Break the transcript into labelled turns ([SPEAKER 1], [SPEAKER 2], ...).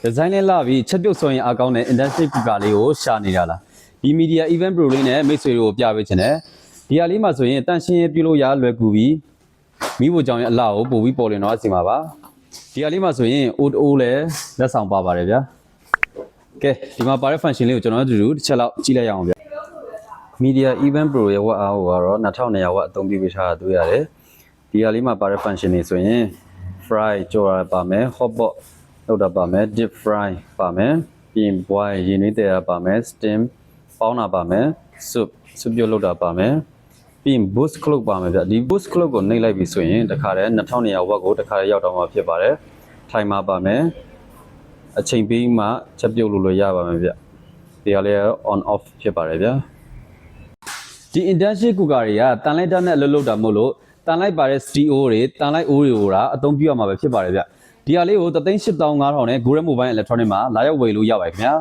[SPEAKER 1] design နဲ့လာပြီးချက်ပြုတ်ဆိုရင်အကောင်းတဲ့ industry ကူကာလေးကိုရှာနေရလားဒီ media event pro လေးနဲ့မိတ်ဆွေတို့ကိုပြပေးချင်တယ်ဒီဟာလေးမှာဆိုရင်တန်ရှင်းရေးပြုလို့ရလွယ်ကူပြီးမိဖို့ကြောင့်ရဲ့အလှကိုပို့ပြီးပေါ်လင်တော့အစီမှာပါဒီဟာလေးမှာဆိုရင် O2O လည်းလက်ဆောင်ပါပါတယ်ဗျာကဲဒီမှာပါတဲ့ function လေးကိုကျွန်တော်တို့တစ်ချက်လောက်ကြည့်လိုက်ရအောင်ဗျာ media event pro ရဲ့ဝက်အားကိုကတော့2200ဝက်အသုံးပြုပေးထားတာတွေ့ရတယ်ဒီဟာလေးမှာပါတဲ့ function တွေဆိုရင် fry ကြော်ရပါမယ် hotpot လောက်တာပါမယ် deep fry ပါမယ်ပြီးရင် boil ရင်းနှီးတဲ့ပါမယ် steam ပေါင်းတာပါမယ် soup ပြုတ်လောက်တာပါမယ်ပြီးရင် boost clock ပါမယ်ဗျဒီ boost clock ကိုနှိပ်လိုက်ပြီဆိုရင်တခါတည်း2200ဝက်ကိုတခါတည်းရောက်တော့မှာဖြစ်ပါတယ် timer ပါမယ်အချိန်ပြီးမှချက်ပြုတ်လို့ရပါမယ်ဗျဒီဟာလေး on off ဖြစ်ပါတယ်ဗျဒီ induction cooker တွေကတန်လိုက်တာနဲ့အလုပ်လုပ်တာမဟုတ်လို့တန်လိုက်ပါတဲ့ STO တွေတန်လိုက်အိုးတွေကိုဒါအသုံးပြုရမှာပဲဖြစ်ပါတယ်ဗျဒီဟာလေးကို385,000နဲ့ Goret Mobile Electronic မှာလာရောက်ဝယ်လို့ရပါတယ်ခင်ဗျာ